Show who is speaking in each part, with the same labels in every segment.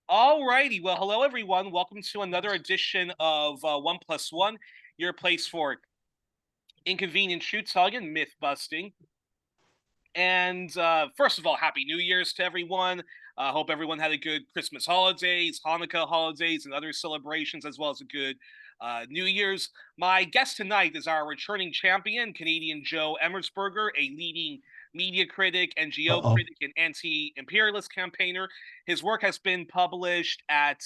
Speaker 1: Alrighty, well, hello everyone. Welcome to another edition of 1+1, your place for inconvenient truth-telling and myth-busting. And first of all, Happy New Year's to everyone. Hope everyone had a good Christmas holidays, Hanukkah holidays, and other celebrations, as well as a good New Year's. My guest tonight is our returning champion, Canadian Joe Emersberger, a leading media critic, NGO critic, and anti-imperialist campaigner. His work has been published at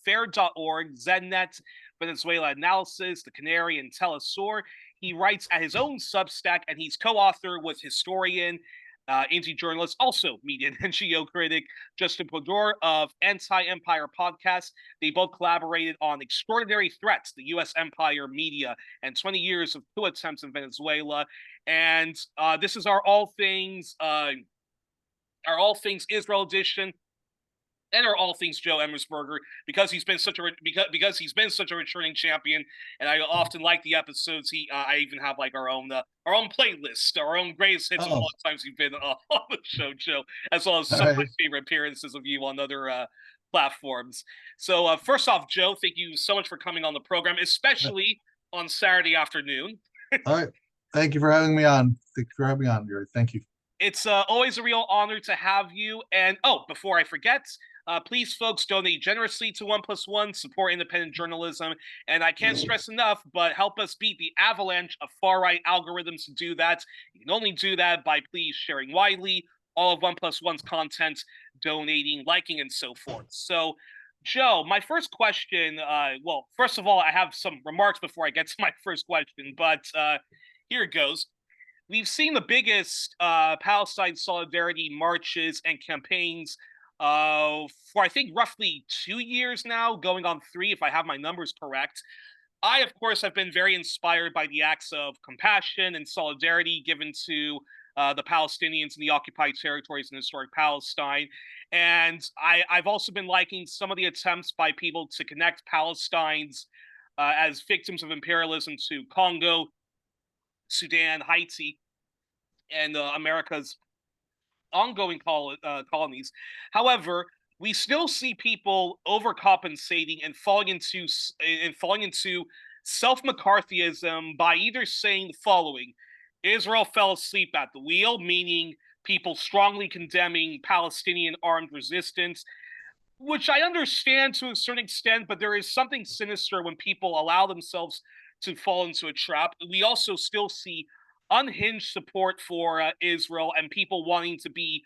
Speaker 1: fair.org, Znet, Venezuela Analysis, the Canary, and Telesur. He writes at his own Substack, and he's co-author with historian, anti-journalist, also media and NGO critic, Justin Podur of Anti-Empire podcast. They both collaborated on Extraordinary Threats, the U.S. Empire Media, and 20 Years of Coup Attempts in Venezuela. And this is our All Things Israel edition, and our All Things Joe Emersberger, because he's been such a returning champion, and I often like the episodes. I even have like our own playlist, our own greatest hits of all the times you've been on the show, Joe, as well as some of my favorite appearances of you on other platforms. So first off, Joe, thank you so much for coming on the program, especially on Saturday afternoon.
Speaker 2: All right, thank you for having me on. Thank you for having me on, Yuri. Thank you.
Speaker 1: It's always a real honor to have you. And before I forget, please, folks, donate generously to 1+1, support independent journalism. And I can't stress enough, but help us beat the avalanche of far-right algorithms to do that. You can only do that by please sharing widely all of 1+1's content, donating, liking, and so forth. So, Joe, my first question, well, first of all, I have some remarks before I get to my first question, but here it goes. We've seen the biggest Palestine solidarity marches and campaigns for, I think, roughly 2 years now, going on 3, if I have my numbers correct. I, of course, have been very inspired by the acts of compassion and solidarity given to the Palestinians in the occupied territories in historic Palestine. And I've also been liking some of the attempts by people to connect Palestinians as victims of imperialism to Congo, Sudan, Haiti, and America's ongoing colonies. However, we still see people overcompensating and falling into self-McCarthyism by either saying the following: Israel fell asleep at the wheel, meaning people strongly condemning Palestinian armed resistance, which I understand to a certain extent, but there is something sinister when people allow themselves to fall into a trap. We also still see unhinged support for Israel and people wanting to be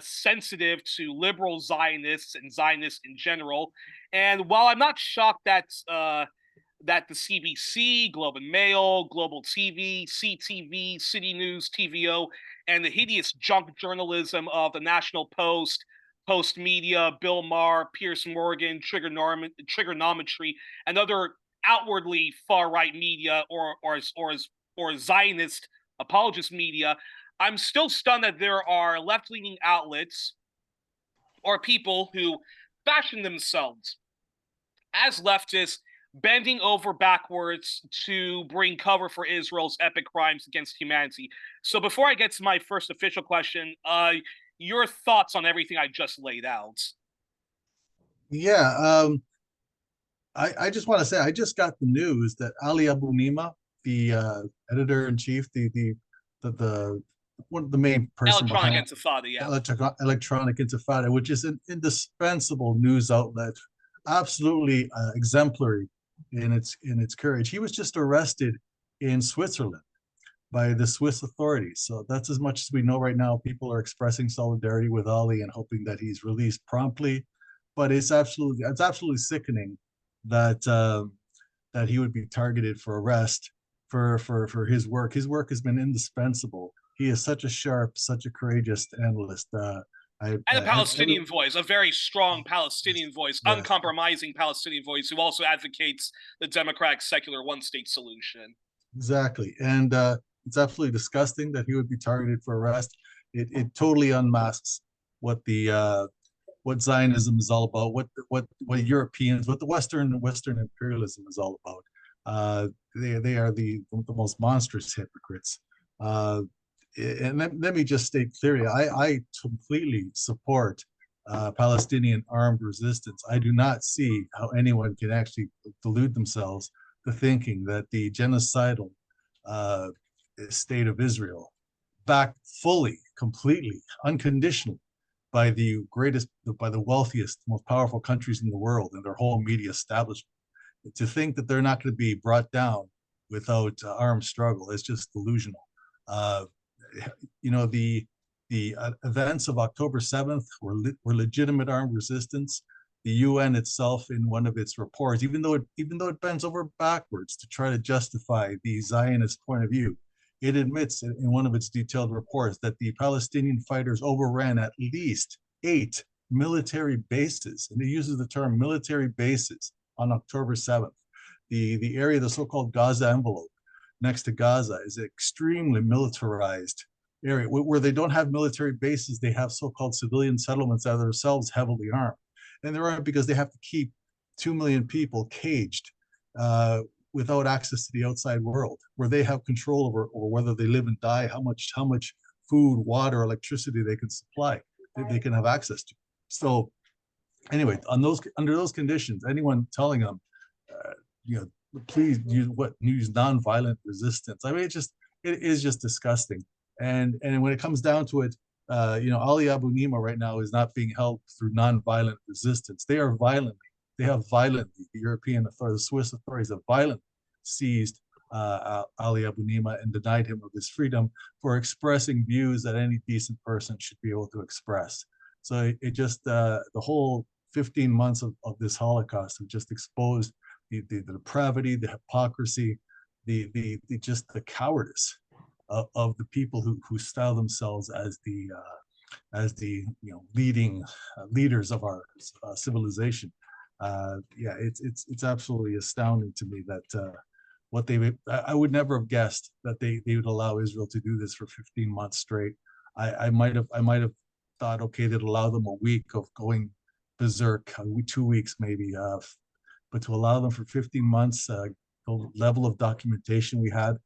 Speaker 1: sensitive to liberal Zionists and Zionists in general. And while I'm not shocked that that the CBC, Globe and Mail, Global TV, CTV, City News, TVO, and the hideous junk journalism of the National Post, Post Media, Bill Maher, Piers Morgan, Trigonometry, and other outwardly far-right media or Zionist apologist media, I'm still stunned that there are left-leaning outlets or people who fashion themselves as leftists, bending over backwards to bring cover for Israel's epic crimes against humanity. So before I get to my first official question, your thoughts on everything I just laid out?
Speaker 2: Yeah, I just want to say I just got the news that Ali Abu Nima, the editor-in-chief, the one of the main person
Speaker 1: Electronic
Speaker 2: behind
Speaker 1: Intifada, yeah.
Speaker 2: Electronic Intifada, which is an indispensable news outlet, absolutely exemplary in its courage. He was just arrested in Switzerland by the Swiss authorities. So that's as much as we know right now. People are expressing solidarity with Ali and hoping that he's released promptly. But it's absolutely sickening that that he would be targeted for arrest for his work. His work has been indispensable. He is such a sharp, such a courageous analyst.
Speaker 1: And a Palestinian voice, a very strong Palestinian voice,
Speaker 2: yes,
Speaker 1: uncompromising Palestinian voice, who also advocates the democratic, secular one-state solution.
Speaker 2: Exactly, and it's absolutely disgusting that he would be targeted for arrest. It totally unmasks what Zionism is all about, what Europeans, what the Western imperialism is all about. They are the most monstrous hypocrites. And let me just state clearly, I completely support Palestinian armed resistance, I do not see how anyone can actually delude themselves to thinking that the genocidal uh, state of Israel, backed fully, completely, unconditionally by the greatest, by the wealthiest, most powerful countries in the world and their whole media establishment, to think that they're not going to be brought down without armed struggle is just delusional. Uh, the events of October 7th were legitimate armed resistance. The UN itself, in one of its reports, even though it bends over backwards to try to justify the Zionist point of view, it admits in one of its detailed reports that the Palestinian fighters overran at least 8 military bases, and it uses the term military bases on October 7th. The area, the so-called Gaza envelope next to Gaza, is an extremely militarized area where they don't have military bases. They have so-called civilian settlements that are themselves heavily armed. And they're armed because they have to keep 2 million people caged without access to the outside world, where they have control over whether they live and die, how much food, water, electricity they can supply, they can have access to. So anyway, under those conditions, anyone telling them, please use nonviolent resistance. I mean, it is just disgusting. And when it comes down to it, Ali Abu Nima right now is not being held through nonviolent resistance. They have violently, the European authorities, the Swiss authorities have violently seized Ali Abu Nima and denied him of his freedom for expressing views that any decent person should be able to express. So it just, the whole 15 months of this Holocaust have just exposed the depravity, the hypocrisy, the cowardice of the people who style themselves as the leading leaders of our civilization. It's absolutely astounding to me that what I would never have guessed that they would allow Israel to do this for 15 months straight. I might have thought, okay, they'd allow them a week of going berserk, 2 weeks maybe, but to allow them for 15 months, the level of documentation we had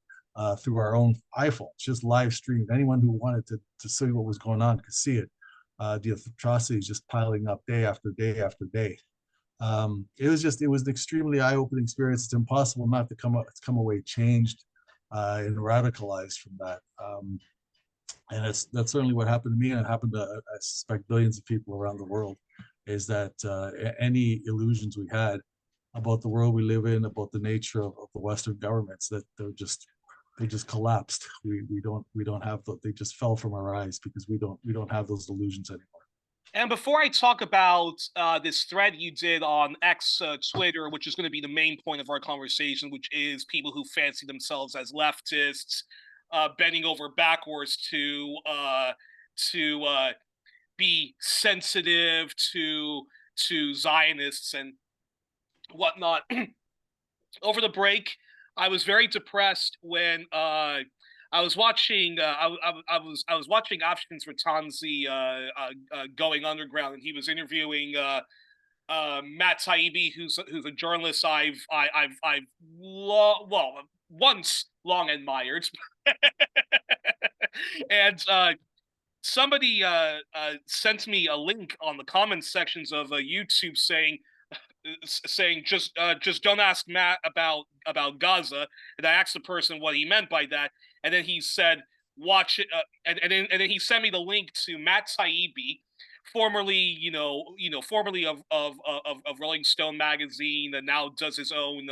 Speaker 2: through our own iPhones, just live streamed. Anyone who wanted to see what was going on could see it. The atrocities just piling up day after day after day. It was an extremely eye-opening experience. It's impossible not to come away changed and radicalized from that. And that's certainly what happened to me, and it happened to, I suspect, billions of people around the world, is that any illusions we had about the world we live in, about the nature of the Western governments, that they just collapsed. We don't have they just fell from our eyes because we don't have those illusions anymore.
Speaker 1: And before I talk about this thread you did on X Twitter, which is going to be the main point of our conversation, which is people who fancy themselves as leftists bending over backwards to be sensitive to Zionists and whatnot. Over the break, I was very depressed when I was watching I was watching Afshin Ratanzi going underground, and he was interviewing Matt Taibbi, who's a journalist I've once long admired, and somebody sent me a link on the comments sections of YouTube saying just don't ask Matt about Gaza. And I asked the person what he meant by that, and then he said watch it, and then he sent me the link to Matt Taibbi, formerly formerly of Rolling Stone magazine, and now does his own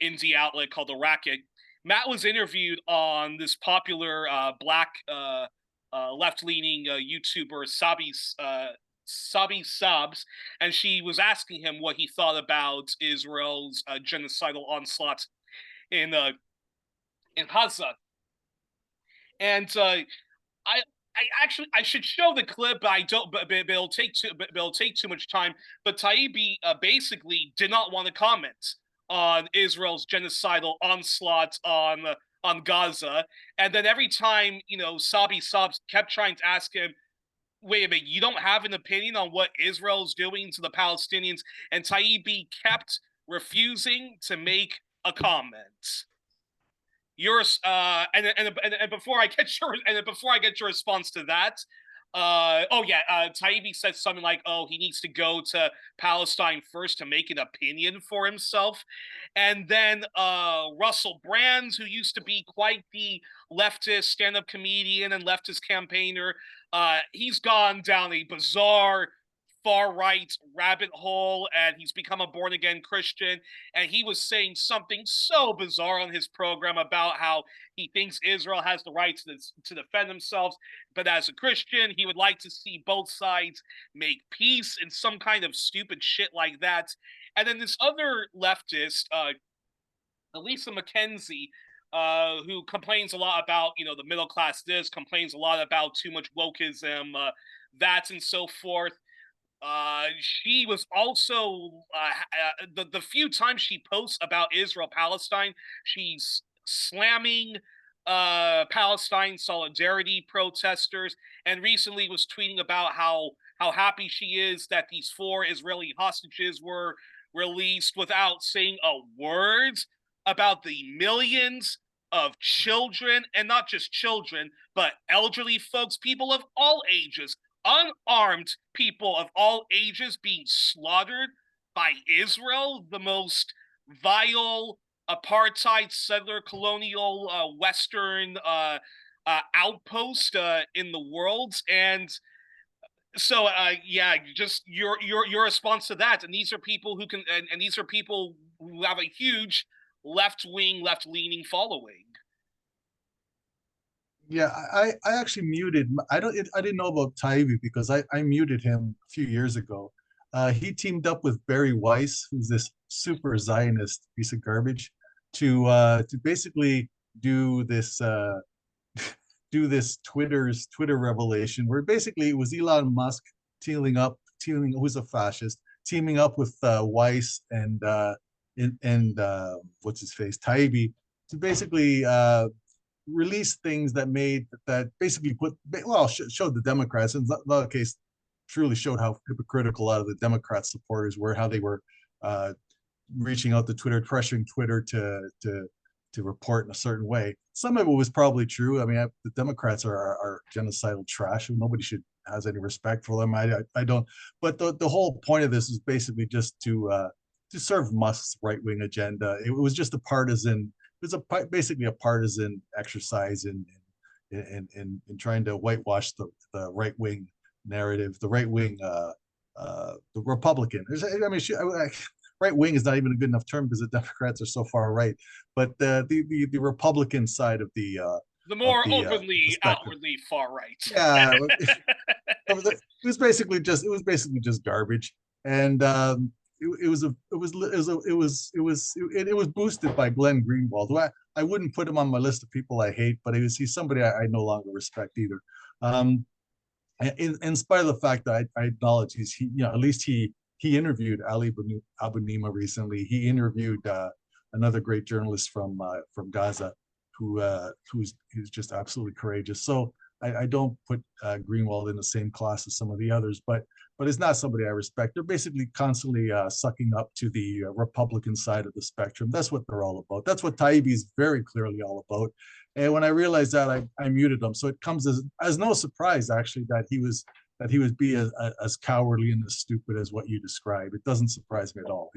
Speaker 1: indie outlet called The Racket. Matt was interviewed on this popular black left-leaning YouTuber Sabi Sabs, and she was asking him what he thought about Israel's genocidal onslaught in Gaza. And I should show the clip, but I don't. But it'll take too much time. But Taibbi basically did not want to comment on Israel's genocidal onslaught on Gaza, and then every time Sabi Sabs kept trying to ask him, wait a minute, you don't have an opinion on what Israel's doing to the Palestinians? And Taibbi kept refusing to make a comment. And before I get your response to that, Taibbi said something like, "Oh, he needs to go to Palestine first to make an opinion for himself," and then Russell Brand, who used to be quite the leftist stand-up comedian and leftist campaigner, he's gone down a bizarre far-right rabbit hole, and he's become a born-again Christian. And he was saying something so bizarre on his program about how he thinks Israel has the right to defend themselves, but as a Christian, he would like to see both sides make peace and some kind of stupid shit like that. And then this other leftist, Elisa McKenzie, who complains a lot about, the middle class this, complains a lot about too much wokeism, that, and so forth. She was also the few times she posts about Israel Palestine, she's slamming Palestine solidarity protesters, and recently was tweeting about how happy she is that these 4 Israeli hostages were released without saying a word about the millions of children, and not just children, but elderly folks, people of all ages, unarmed people of all ages being slaughtered by Israel, the most vile apartheid settler colonial Western outpost in the world. And so, just your response to that. And these are people who can, and these are people who have a huge left wing, left leaning following.
Speaker 2: Yeah, I actually muted. I didn't know about Taibbi because I muted him a few years ago. He teamed up with Barry Weiss, who's this super Zionist piece of garbage, to basically do this Twitter revelation where basically it was Elon Musk who's a fascist, teaming up with Weiss and what's his face, Taibbi, to basically release things that basically showed the Democrats, in the case truly showed how hypocritical a lot of the Democrat supporters were, how they were reaching out to Twitter, pressuring Twitter to report in a certain way. Some of it was probably true. I mean, the Democrats are genocidal trash, and nobody has any respect for them. I don't. But the whole point of this is basically just to serve Musk's right-wing agenda. It was just a partisan. It was basically a partisan exercise in trying to whitewash the right-wing narrative, the right-wing, the Republican. I mean, right wing is not even a good enough term because the Democrats are so far right, but the Republican side of the
Speaker 1: more
Speaker 2: the
Speaker 1: outwardly far right.
Speaker 2: Yeah, it was basically just garbage, and it was boosted by Glenn Greenwald, who I wouldn't put him on my list of people I hate, but he's somebody I no longer respect either. In spite of the fact that I acknowledge at least he interviewed Ali Abu Nima recently. He interviewed another great journalist from Gaza, who's just absolutely courageous. So I don't put Greenwald in the same class as some of the others, but it's not somebody I respect. They're basically constantly sucking up to the Republican side of the spectrum. That's what they're all about. That's what Taibbi is very clearly all about. And when I realized that, I muted him. So it comes as no surprise, actually, that he would be as cowardly and as stupid as what you describe. It doesn't surprise me at all.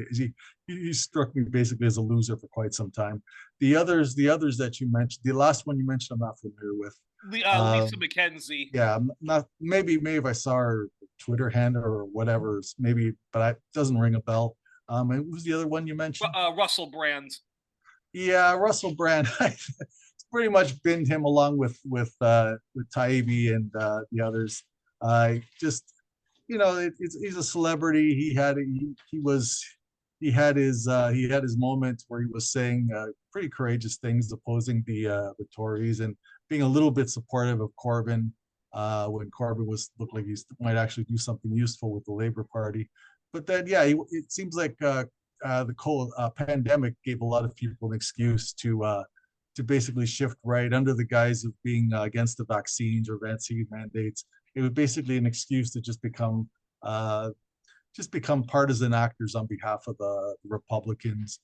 Speaker 2: He struck me basically as a loser for quite some time. The others that you mentioned, the last one you mentioned, I'm not familiar with.
Speaker 1: Lisa McKenzie.
Speaker 2: Yeah, not maybe if I saw her Twitter handle or whatever, maybe, but it doesn't ring a bell. And what was the other one you mentioned?
Speaker 1: Russell Brand.
Speaker 2: Yeah, Russell Brand. Pretty much binned him along with Taibbi and the others. Just he's a celebrity. He had his moment where he was saying pretty courageous things opposing the Tories and being a little bit supportive of Corbyn when Corbyn looked like he might actually do something useful with the Labour Party. But then, yeah, it seems like the pandemic gave a lot of people an excuse to basically shift right under the guise of being against the vaccines or vaccine mandates. It was basically an excuse to just become partisan actors on behalf of the Republicans.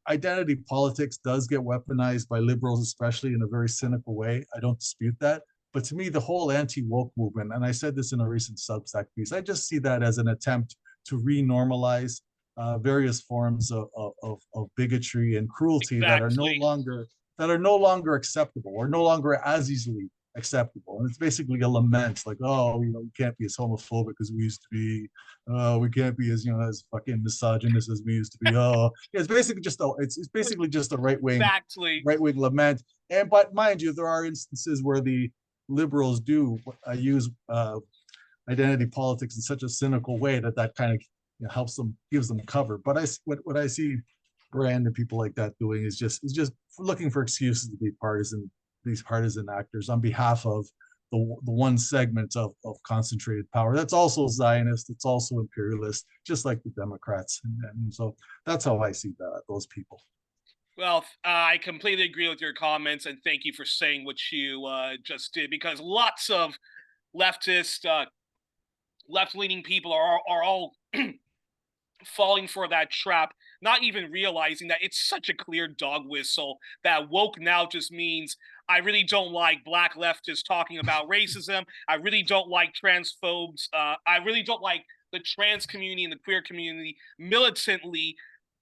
Speaker 2: Identity politics does get weaponized by liberals, especially in a very cynical way. I don't dispute that. But to me, the whole anti-woke movement, and I said this in a recent Substack piece, I just see that as an attempt to re-normalize various forms of bigotry and cruelty that are
Speaker 1: Exactly.
Speaker 2: no longer acceptable or no longer as easily acceptable. And it's basically a lament, like, oh, you know, we can't be as homophobic as we used to be. We can't be as, you know, as fucking misogynist as we used to be. Oh, yeah, it's basically just a
Speaker 1: Exactly.
Speaker 2: right wing lament. And but mind you, there are instances where the liberals do use identity politics in such a cynical way that kind of, you know, helps them, gives them cover. But what I see Brand and people like that doing is just looking for excuses to be partisan, these partisan actors on behalf of the one segment of concentrated power that's also Zionist, it's also imperialist, just like the Democrats. And so that's how I see those people.
Speaker 1: Well, I completely agree with your comments, and thank you for saying what you just did, because lots of leftist, left-leaning people are all falling for that trap, not even realizing that it's such a clear dog whistle that woke now just means I really don't like black leftists talking about racism. I really don't like transphobes. I really don't like the trans community and the queer community militantly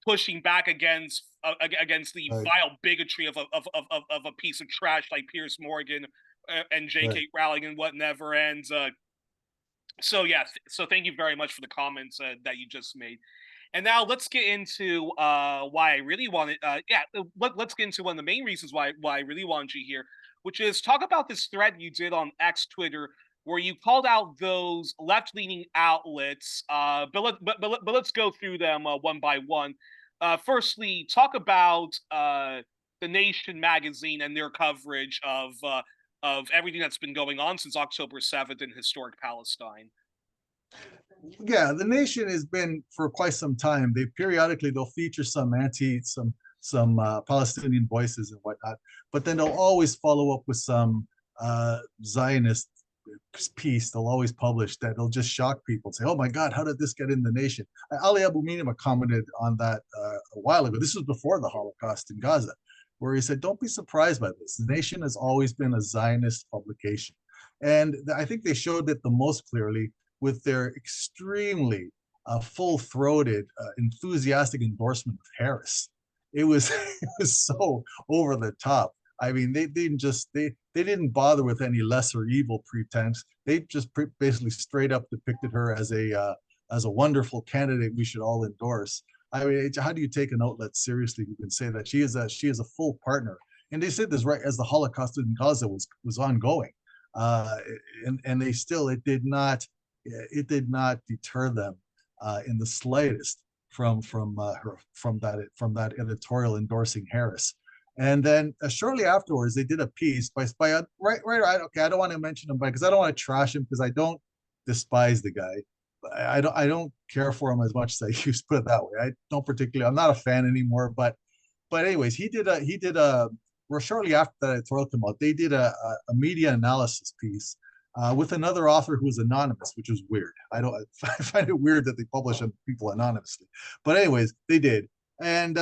Speaker 1: pushing back against the
Speaker 2: Right,
Speaker 1: vile bigotry of a piece of trash like Piers Morgan and
Speaker 2: right.
Speaker 1: J.K. Rowling and whatever. And so yeah, so thank you very much for the comments that you just made. And now let's get into why I really wanted. Let's get into one of the main reasons why I really wanted you here, which is talk about this thread you did on X Twitter where you called out those left-leaning outlets. But let's go through them one by one. Firstly, talk about the Nation magazine and their coverage of everything that's been going on since October 7th in historic Palestine.
Speaker 2: Yeah, the Nation has been for quite some time. They'll feature some Palestinian voices and whatnot, but then they'll always follow up with some Zionist piece. They'll always publish that. They'll just shock people, say, "Oh my God, how did this get in the Nation?" Ali Abu Minima commented on that a while ago. This was before the Holocaust in Gaza, where he said, "Don't be surprised by this. The Nation has always been a Zionist publication," and I think they showed it the most clearly with their extremely full-throated, enthusiastic endorsement of Harris. It was it was so over the top. I mean, they didn't bother with any lesser evil pretense. They just basically straight up depicted her as a wonderful candidate we should all endorse. I mean, how do you take an outlet seriously? You can say that she is a full partner. And they said this right as the Holocaust in Gaza was ongoing, uh, and they still it did not deter them in the slightest from that editorial endorsing Harris. And then shortly afterwards, they did a piece by okay, I don't want to mention him because I don't want to trash him because I don't despise the guy. I don't care for him as much as I used to, put it that way. I don't particularly. I'm not a fan anymore. But anyways, he did a well, shortly after that editorial came out, they did a media analysis piece with another author who was anonymous, which was weird. I find it weird that they publish people anonymously. But anyways, they did. And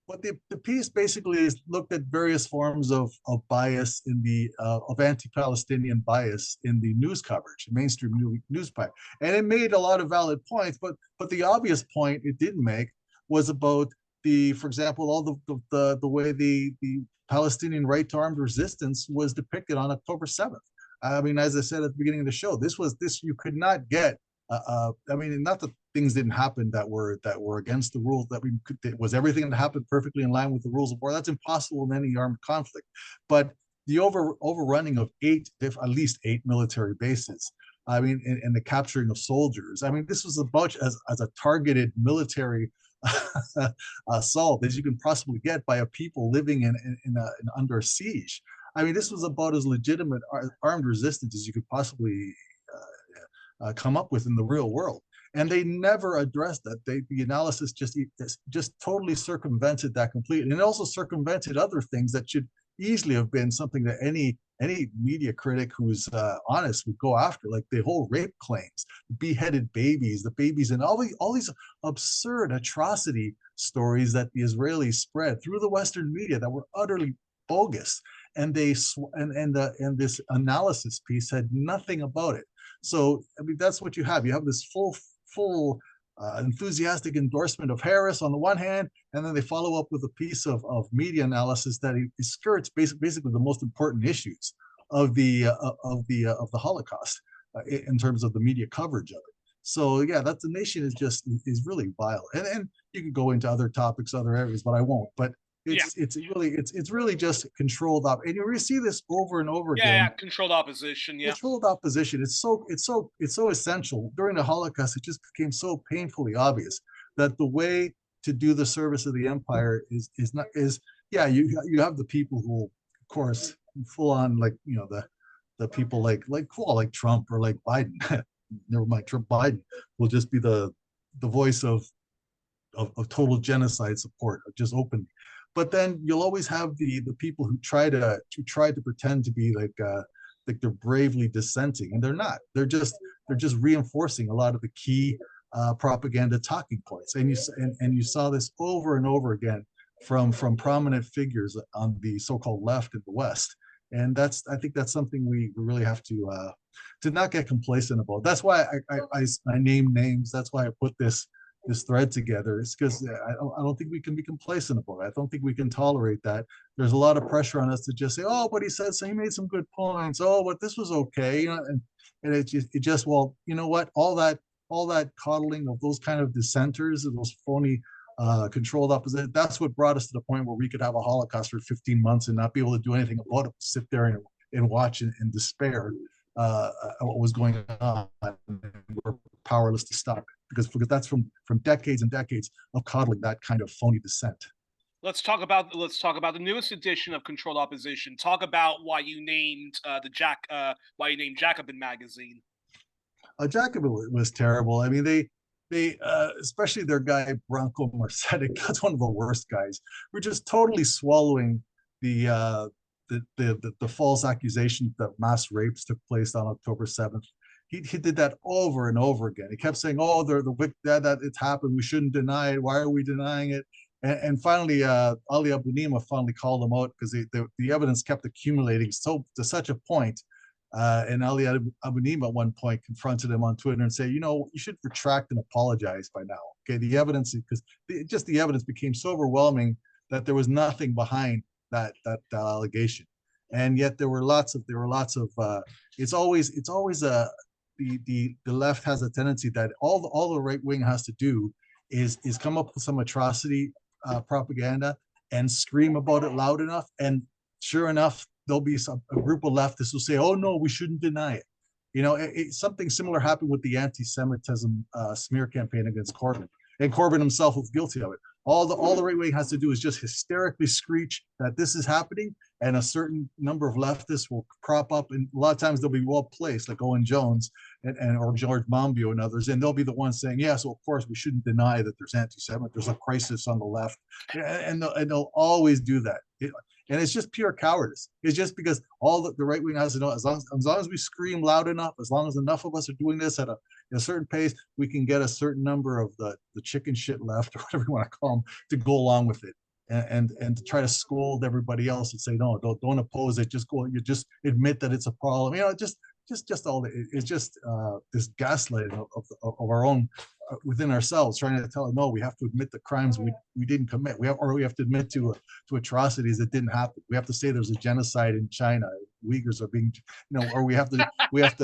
Speaker 2: what the piece basically is looked at various forms of bias in the of anti-Palestinian bias in the news coverage, mainstream news pipe, and it made a lot of valid points. But the obvious point it didn't make was about for example, all the way the Palestinian right to armed resistance was depicted on October 7th. I mean, as I said at the beginning of the show, this you could not get. I mean, not that things didn't happen that were against the rules that we could. Was everything that happened perfectly in line with the rules of war? That's impossible in any armed conflict. But the overrunning of at least eight military bases. I mean, and the capturing of soldiers. I mean, this was about as a targeted military assault as you can possibly get by a people living in under siege. I mean, this was about as legitimate armed resistance as you could possibly come up with in the real world. And they never addressed that. The analysis just totally circumvented that completely, and it also circumvented other things that should easily have been something that any media critic who's honest would go after, like the whole rape claims, the beheaded babies, the babies, and all these absurd atrocity stories that the Israelis spread through the Western media that were utterly bogus. and and this analysis piece had nothing about it. So I mean, that's what you have. You have this full enthusiastic endorsement of Harris on the one hand, and then they follow up with a piece of media analysis that it skirts basically the most important issues of the Holocaust in terms of the media coverage of it. So yeah, that the nation is really vile, and you can go into other topics, other areas, but I won't. But it's really just controlled up, and you really see this over and over again.
Speaker 1: Yeah, controlled opposition. Yeah,
Speaker 2: Controlled opposition. It's so essential. During the Holocaust, it just became so painfully obvious that the way to do the service of the empire is not is yeah. You have the people who, of course, full on like the people like Trump or like Biden. Never mind, Trump. Biden will just be the voice of total genocide support, just openly. But then you'll always have the people who try to pretend to be like they're bravely dissenting, and they're not. They're just reinforcing a lot of the key propaganda talking points. And you saw this over and over again from prominent figures on the so-called left in the West. And I think that's something we really have to not get complacent about. That's why I name names. That's why I put this thread together. It's because I don't think we can be complacent about it. I don't think we can tolerate that. There's a lot of pressure on us to just say, oh, but he said so, he made some good points. Oh, but this was okay, and it just well, you know what? All that coddling of those kind of dissenters and those phony controlled opposition, that's what brought us to the point where we could have a Holocaust for 15 months and not be able to do anything about it, sit there and watch in despair what was going on, and we're powerless to stop it because that's from decades and decades of coddling that kind of phony dissent.
Speaker 1: Let's talk about the newest edition of Controlled Opposition. Talk about why you named Jacobin magazine.
Speaker 2: Jacobin was terrible. I mean, they especially their guy Branko Marcetic, that's one of the worst guys. We're just totally swallowing the false accusation that mass rapes took place on October 7th. He did that over and over again. He kept saying, "Oh, that it's happened. We shouldn't deny it. Why are we denying it?" And finally, Ali Abunimah finally called him out because the evidence kept accumulating to such a point. And Ali Abunimah at one point confronted him on Twitter and said, "You should retract and apologize by now." Okay, the evidence, because the evidence became so overwhelming that there was nothing behind that allegation, and yet there were lots of it's always the left has a tendency that all the right wing has to do is come up with some atrocity propaganda and scream about it loud enough, and sure enough there'll be a group of leftists who say, "Oh no, we shouldn't deny it." Something similar happened with the anti-Semitism smear campaign against Corbyn, and Corbyn himself was guilty of it. All the right wing has to do is just hysterically screech that this is happening, and a certain number of leftists will crop up, and a lot of times they'll be well placed, like Owen Jones or George Monbiot and others, and they'll be the ones saying, "Yeah, so of course we shouldn't deny that there's anti-Semitic, there's a crisis on the left," and they'll always do that. And it's just pure cowardice. It's just because all the right wing has to know, as long as we scream loud enough, as long as enough of us are doing this at a certain pace, we can get a certain number of the chicken shit left, or whatever you want to call them, to go along with it, and to try to scold everybody else and say, "No, don't oppose it. Just go. You just admit that it's a problem." Just all it's just this gaslighting of our own within ourselves, trying to tell them, no, we have to admit the crimes we didn't commit. We have to admit to atrocities that didn't happen. We have to say there's a genocide in China. Uyghurs are being, or we have to admit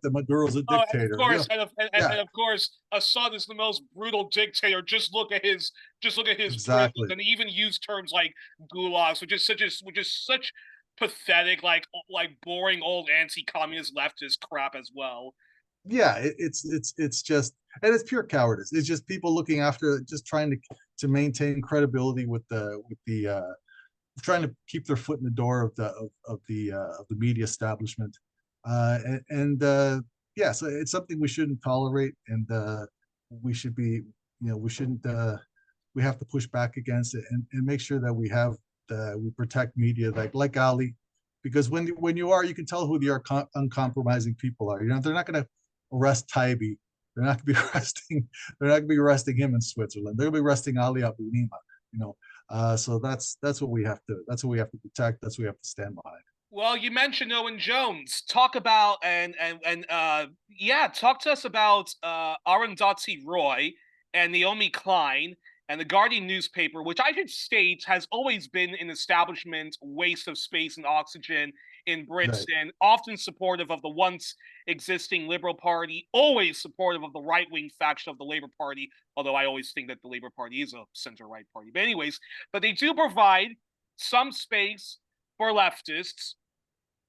Speaker 2: that Maduro's a dictator.
Speaker 1: And of course, Assad is the most brutal dictator. Just look at his
Speaker 2: exactly.
Speaker 1: prisons, and he even used terms like gulags, which is such pathetic, like boring old anti-communist leftist crap as well.
Speaker 2: Yeah, it's just, and it's pure cowardice. It's just people looking after, just trying to maintain credibility with the trying to keep their foot in the door of the media establishment, yeah, so it's something we shouldn't tolerate, and we should be, we shouldn't we have to push back against it, and make sure that we protect media like Ali, because when you can tell who the uncompromising people are. They're not going to arrest Taibbi. They're not going to be arresting him in Switzerland. They're going to be arresting Ali Abunimah. So that's what we have to protect. That's what we have to stand behind.
Speaker 1: Well, you mentioned Owen Jones. Talk about talk to us about Arundhati Roy and Naomi Klein and the Guardian newspaper, which I should state has always been an establishment waste of space and oxygen in Britain,
Speaker 2: Right.
Speaker 1: often supportive of the once existing Liberal Party, always supportive of the right-wing faction of the Labour Party, although I always think that the Labour Party is a center-right party. But anyways, but they do provide some space for leftists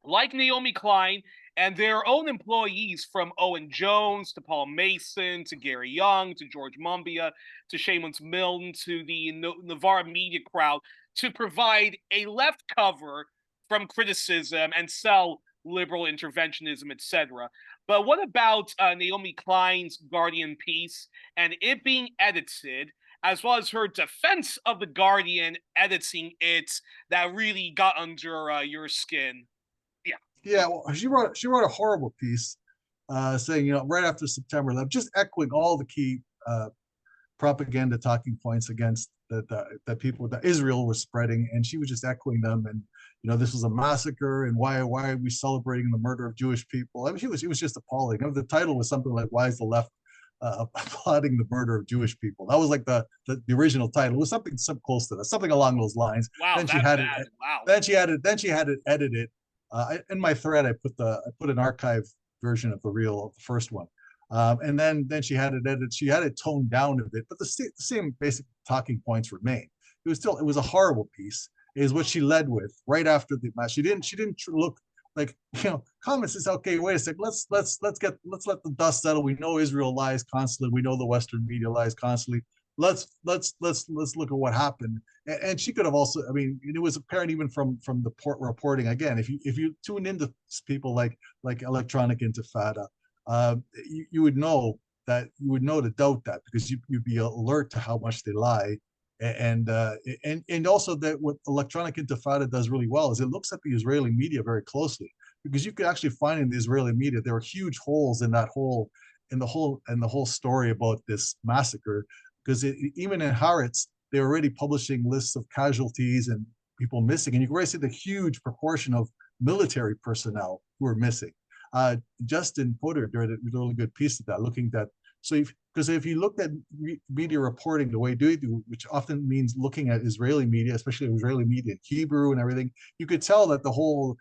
Speaker 1: like Naomi Klein and their own employees, from Owen Jones to Paul Mason to Gary Young to George Mumbia to Seamus Milne to the Navarre media crowd, to provide a left cover from criticism and sell liberal interventionism, etc. But what about Naomi Klein's Guardian piece and it being edited, as well as her defense of the Guardian editing it, that really got under your skin? Yeah.
Speaker 2: Yeah, well, she wrote a horrible piece saying, right after September 11th, just echoing all the key propaganda talking points against that Israel was spreading, and she was just echoing them. And this was a massacre, and why are we celebrating the murder of Jewish people? I mean, it was just appalling. The title was something like, "Why is the left applauding the murder of Jewish people?" That was like the original title. It was something close to that, something along those lines.
Speaker 1: Wow,
Speaker 2: Then she
Speaker 1: that
Speaker 2: had
Speaker 1: bad.
Speaker 2: it.
Speaker 1: Wow.
Speaker 2: Then she had it edited. In my thread, I put an archive version of the first one, and then she had it edited. She had it toned down a bit, but the same basic talking points remain. It was a horrible piece. Is what she led with right after the match. She didn't look like, comments is okay. Wait a sec. Let's let the dust settle. We know Israel lies constantly. We know the Western media lies constantly. Let's look at what happened. And she could have also, I mean, it was apparent even from the reporting. Again, if you tune into people like Electronic Intifada, you would know to doubt that, because you'd be alert to how much they lie. And also that what Electronic Intifada does really well is it looks at the Israeli media very closely, because you could actually find in the Israeli media there were huge holes in the whole story about this massacre, because even in Haaretz they're already publishing lists of casualties and people missing, and you can already see the huge proportion of military personnel who are missing. Justin Podur did a really good piece of that, looking at because if you looked at media reporting the way they do, which often means looking at Israeli media, especially Israeli media in Hebrew and everything, you could tell that the whole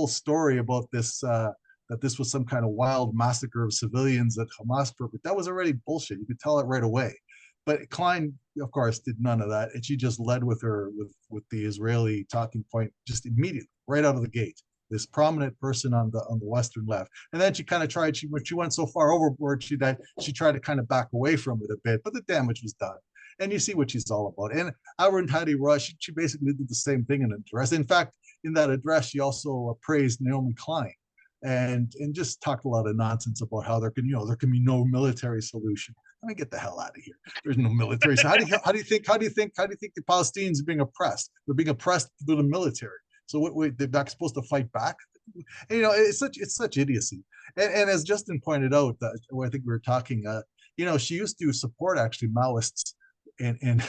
Speaker 2: story about this that this was some kind of wild massacre of civilians that Hamas perpetrated, that was already bullshit. You could tell it right away. But Klein, of course, did none of that, and she just led with the Israeli talking point just immediately, right out of the gate. This prominent person on the Western left, and then she kind of tried. She went so far overboard. She tried to kind of back away from it a bit, but the damage was done. And you see what she's all about. And Arundhati Roy, she basically did the same thing in an address. In fact, in that address, she also praised Naomi Klein, and just talked a lot of nonsense about how there can be no military solution. I mean, get the hell out of here. There's no military. So how do you think the Palestinians are being oppressed? They're being oppressed through the military. So they're not supposed to fight back? And, it's such idiocy. And as Justin pointed out, I think we were talking, she used to support actually Maoists in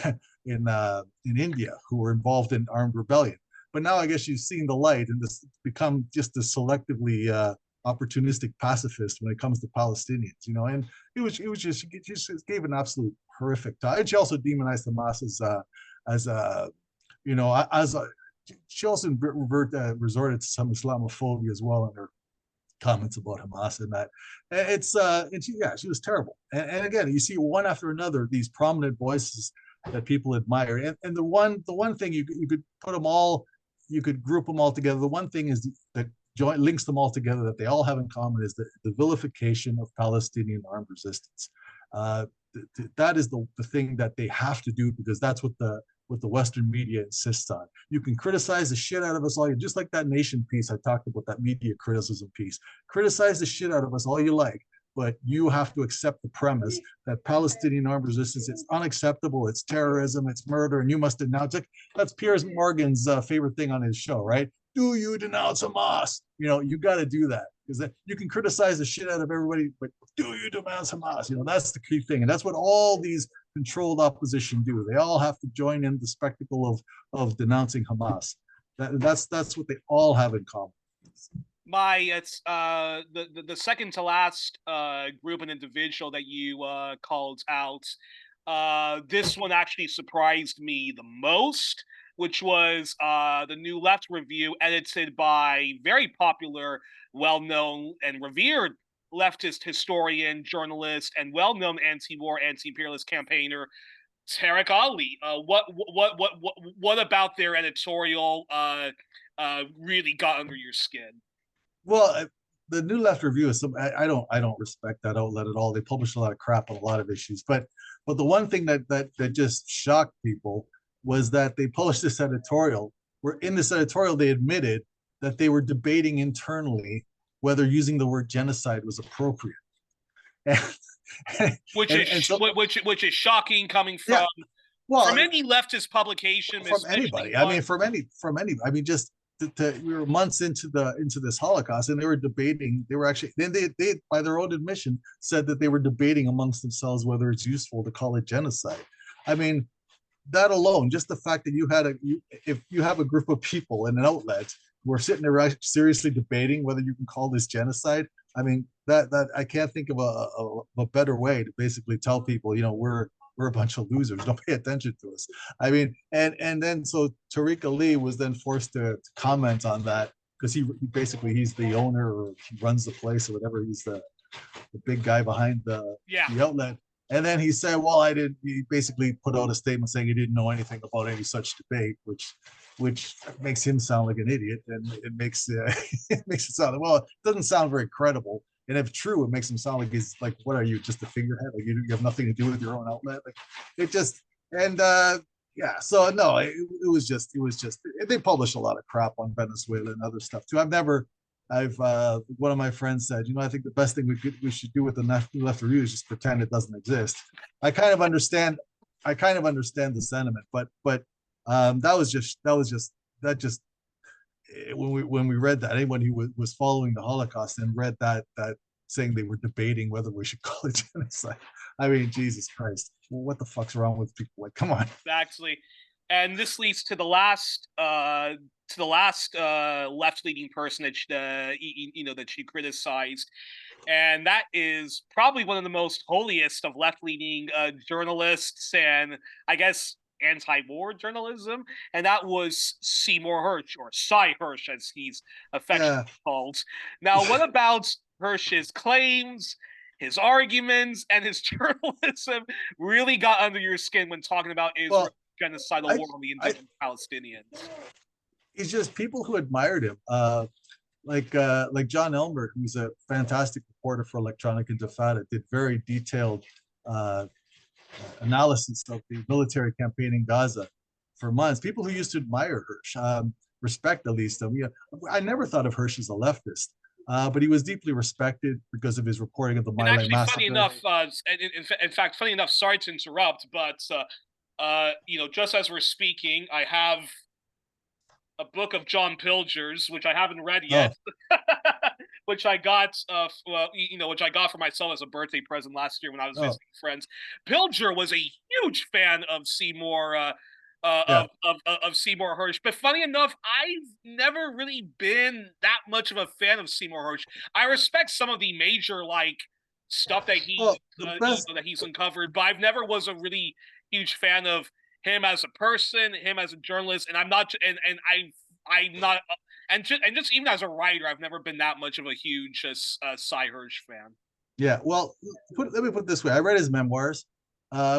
Speaker 2: India who were involved in armed rebellion. But now I guess she's seen the light and this become just a selectively opportunistic pacifist when it comes to Palestinians. And it was just she just gave an absolute horrific time. And she also demonized Hamas she also resorted to some Islamophobia as well in her comments about Hamas and that. She was terrible. And again, you see one after another these prominent voices that people admire. And the one thing you could put them all, you could group them all together. The one thing is that links them all together, that they all have in common, is the vilification of Palestinian armed resistance. That is the thing that they have to do, because that's what the Western media insists on. You can criticize the shit out of us all, just like that Nation piece I talked about, that media criticism piece. Criticize the shit out of us all you like, but you have to accept the premise that Palestinian armed resistance is unacceptable, it's terrorism, it's murder, and you must denounce it. That's Piers Morgan's favorite thing on his show, right? Do you denounce Hamas? You got to do that, because you can criticize the shit out of everybody, but do you denounce Hamas? That's the key thing, and that's what all these controlled opposition do. They all have to join in the spectacle of denouncing Hamas. That's what they all have in common.
Speaker 1: It's the second to last group and individual that you called out. This one actually surprised me the most, which was the New Left review, edited by very popular, well-known, and revered leftist historian, journalist, and well-known anti-war, anti-imperialist campaigner Tariq Ali. What about their editorial really got under your skin?
Speaker 2: Well, the New Left Review is I don't respect that outlet at all. They publish a lot of crap on a lot of issues, but the one thing that just shocked people was that they published this editorial where in this editorial they admitted that they were debating internally whether using the word genocide was appropriate.
Speaker 1: Which is shocking coming from from any leftist publication,
Speaker 2: from anybody. From anybody. I mean, just we were months into this Holocaust, and they were debating. They were actually they by their own admission said that they were debating amongst themselves whether it's useful to call it genocide. I mean, that alone, just the fact that if you have a group of people in an outlet who are sitting there seriously debating whether you can call this genocide. I mean, that I can't think of a better way to basically tell people, we're a bunch of losers. Don't pay attention to us. I mean, and then so Tariq Ali was then forced to comment on that because he's the owner or he runs the place or whatever. He's the big guy behind the outlet. And then he said, well, he basically put out a statement saying he didn't know anything about any such debate, which makes him sound like an idiot. And it makes it sound, well, it doesn't sound very credible. And if true, it makes him sound like he's like, what are you, just a figurehead? Like you have nothing to do with your own outlet. Like it just, and so no, it was just, they publish a lot of crap on Venezuela and other stuff too. One of my friends said, I think the best thing we should do with the left review is just pretend it doesn't exist. I kind of understand the sentiment, but when we read that, anyone who was following the Holocaust and read that saying they were debating whether we should call it genocide. I mean, Jesus Christ, what the fuck's wrong with people? Like, come on.
Speaker 1: Exactly. And this leads to the last left-leaning person that she criticized, and that is probably one of the most holiest of left-leaning journalists, and I guess anti-war journalism, and that was Seymour Hersh, or Cy Hersh as he's affectionately called. Now, what about Hersh's claims, his arguments, and his journalism really got under your skin when talking about Israel's genocidal war on the indigenous Palestinians?
Speaker 2: It's just people who admired him, like John Elmer, who's a fantastic reporter for Electronic Intifada, did very detailed analysis of the military campaign in Gaza for months. People who used to admire Hersh, respect at least him. I never thought of Hersh as a leftist, but he was deeply respected because of his reporting of the My Lai massacre.
Speaker 1: Funny enough, funny enough, sorry to interrupt, but just as we're speaking, I have a book of John Pilger's, which I haven't read yet, which I got, which I got for myself as a birthday present last year when I was visiting friends. Pilger was a huge fan of Seymour, of Seymour Hersh. But funny enough, I've never really been that much of a fan of Seymour Hersh. I respect some of the major stuff that that he's uncovered, but I've never was a really huge fan of him as a person, him as a journalist, and I'm not, I'm not, and just even as a writer, I've never been that much of a huge Cy Hersh fan.
Speaker 2: Yeah, well, let me put it this way: I read his memoirs,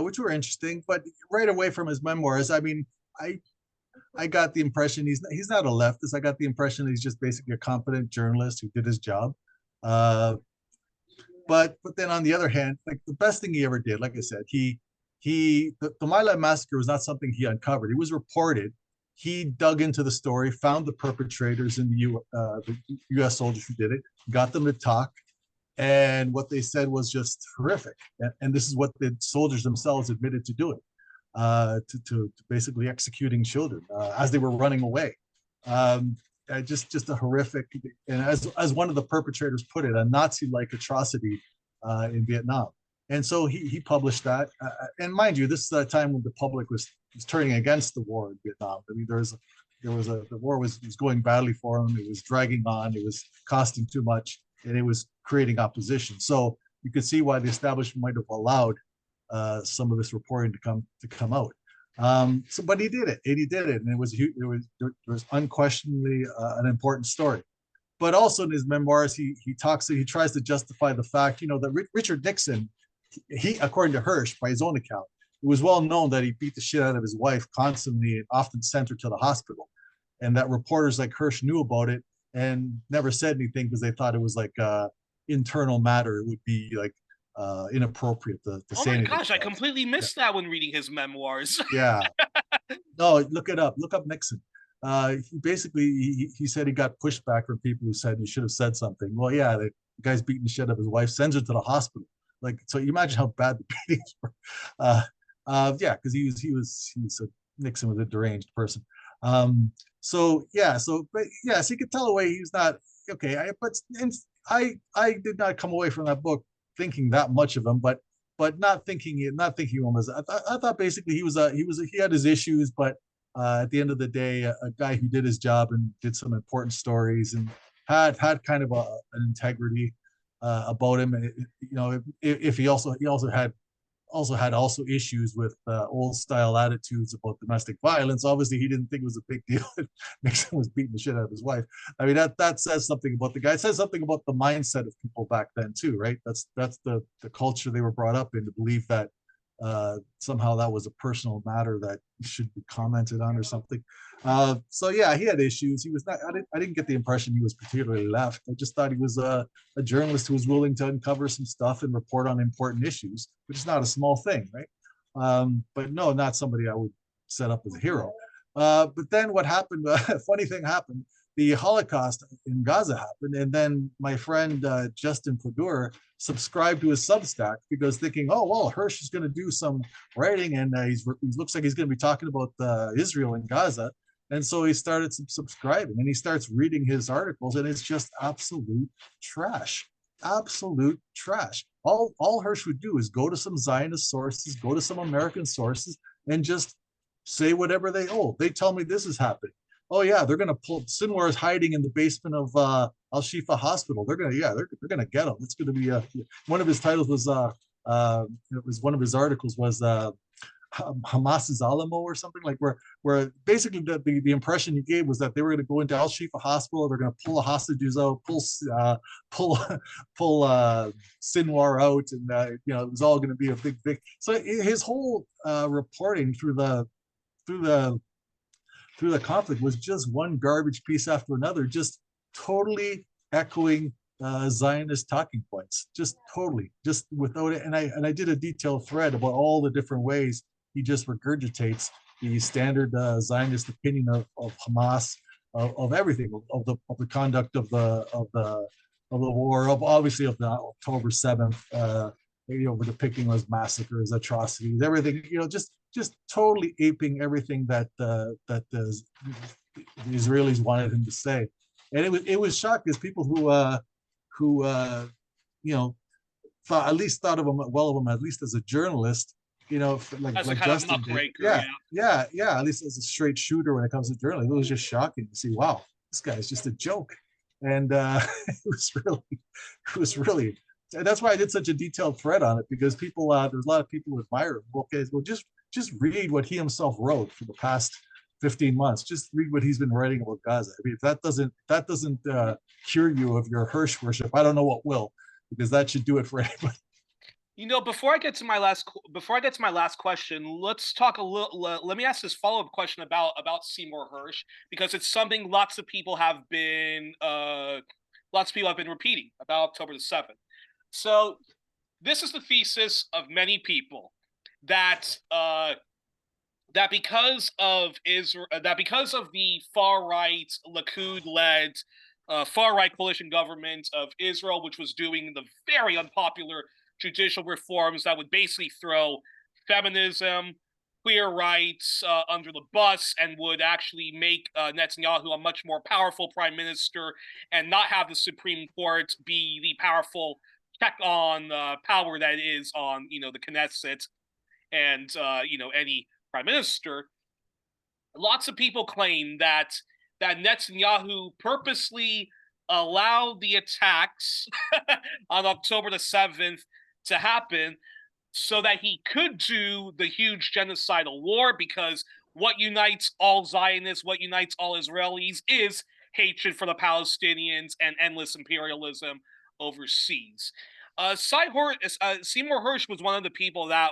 Speaker 2: which were interesting, but right away from his memoirs, I mean, I got the impression he's not a leftist. I got the impression that he's just basically a competent journalist who did his job. But then on the other hand, like the best thing he ever did, like I said, the My Lai massacre was not something he uncovered. It was reported. He dug into the story, found the perpetrators in the U.S. soldiers who did it, got them to talk, and what they said was just horrific. And this is what the soldiers themselves admitted to doing, to basically executing children as they were running away. Just a horrific, and as one of the perpetrators put it, a Nazi-like atrocity in Vietnam. And so he published that. And mind you, this is a time when the public was turning against the war in Vietnam. I mean, the war was going badly for them. It was dragging on. It was costing too much, and it was creating opposition. So you could see why the establishment might have allowed some of this reporting to come out. But he did it, and it was unquestionably an important story. But also in his memoirs, he tries to justify the fact, that Richard Nixon, he according to Hersh, by his own account, it was well known that he beat the shit out of his wife constantly and often sent her to the hospital, and that reporters like Hersh knew about it and never said anything because they thought it was like internal matter. It would be like inappropriate to
Speaker 1: oh
Speaker 2: say
Speaker 1: my
Speaker 2: anything.
Speaker 1: gosh, I completely missed that when reading his memoirs.
Speaker 2: Yeah. No, look it up. Look up Nixon. He said he got pushback from people who said he should have said something. Well, yeah, the guy's beating the shit out of his wife, sends her to the hospital. Like, so you imagine how bad the beatings were. Yeah, because Nixon was a deranged person. So you could tell away he's not okay. I did not come away from that book thinking that much of him, but not thinking him as I thought basically he had his issues, but at the end of the day, a guy who did his job and did some important stories and had kind of an integrity about him. If he also had issues with old style attitudes about domestic violence. Obviously, he didn't think it was a big deal if Nixon was beating the shit out of his wife. I mean, that says something about the guy. It says something about the mindset of people back then too, right? That's the culture they were brought up in, to believe that somehow that was a personal matter that should be commented on or something. So yeah, he had issues. He was not. I didn't get the impression he was particularly left. I just thought he was a journalist who was willing to uncover some stuff and report on important issues, which is not a small thing, right? But no, not somebody I would set up as a hero. But then what happened? A funny thing happened. The Holocaust in Gaza happened, and then my friend Justin Podur subscribed to his Substack because thinking, oh well, Hersh is going to do some writing, and he looks like he's going to be talking about Israel and Gaza, and so he started subscribing, and he starts reading his articles, and it's just absolute trash, absolute trash. All Hersh would do is go to some Zionist sources, go to some American sources, and just say whatever they tell me this is happening. Oh yeah, they're gonna pull. Sinwar is hiding in the basement of Al Shifa Hospital. They're gonna get him. It's gonna be one of his titles was it was one of his articles was Hamas's Alamo or something, like where basically the impression he gave was that they were going to go into Al Shifa Hospital. They're going to pull the hostages out, pull Sinwar out, and it was all going to be a big. So his whole reporting through the conflict was just one garbage piece after another, just totally echoing Zionist talking points, just without it. And I did a detailed thread about all the different ways he just regurgitates the standard Zionist opinion of Hamas, of everything, of the conduct of the war, obviously of the October 7th, depicting as massacres, atrocities, everything, just totally aping everything that the Israelis wanted him to say. And it was shocking because people who thought of him at least as a journalist, like
Speaker 1: As a kind
Speaker 2: Justin
Speaker 1: of muckraker,
Speaker 2: yeah, at least as a straight shooter when it comes to journalism. It was just shocking to see, wow, this guy's just a joke. And it was really, and that's why I did such a detailed thread on it, because people, there's a lot of people who admire him. Okay, well, just read what he himself wrote for the past 15 months. Just read what he's been writing about Gaza. I mean, if that doesn't cure you of your Hersh worship, I don't know what will, because that should do it for anybody.
Speaker 1: Before I get to my last question, let's talk a little. Let me ask this follow-up question about Seymour Hersh, because it's something lots of people have been repeating about October the 7th. So this is the thesis of many people that because of the far-right Likud-led far-right coalition government of Israel, which was doing the very unpopular judicial reforms that would basically throw feminism, queer rights under the bus, and would actually make Netanyahu a much more powerful prime minister, and not have the Supreme Court be the powerful check on power that is on, the Knesset and, any prime minister. Lots of people claim that Netanyahu purposely allowed the attacks on October the 7th to happen so that he could do the huge genocidal war, because what unites all Zionists, what unites all Israelis is hatred for the Palestinians and endless imperialism overseas. Seymour Hersh was one of the people that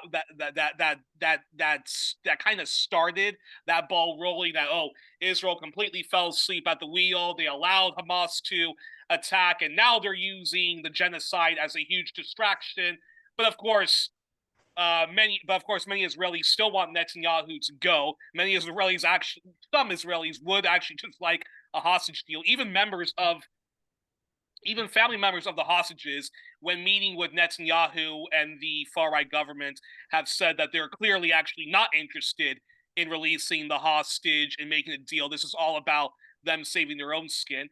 Speaker 1: kind of started that ball rolling. That Israel completely fell asleep at the wheel. They allowed Hamas to attack, and now they're using the genocide as a huge distraction. But of course, many Israelis still want Netanyahu to go. Some Israelis would actually just like a hostage deal. Even family members of the hostages, when meeting with Netanyahu and the far-right government, have said that they're clearly actually not interested in releasing the hostage and making a deal. This is all about them saving their own skin.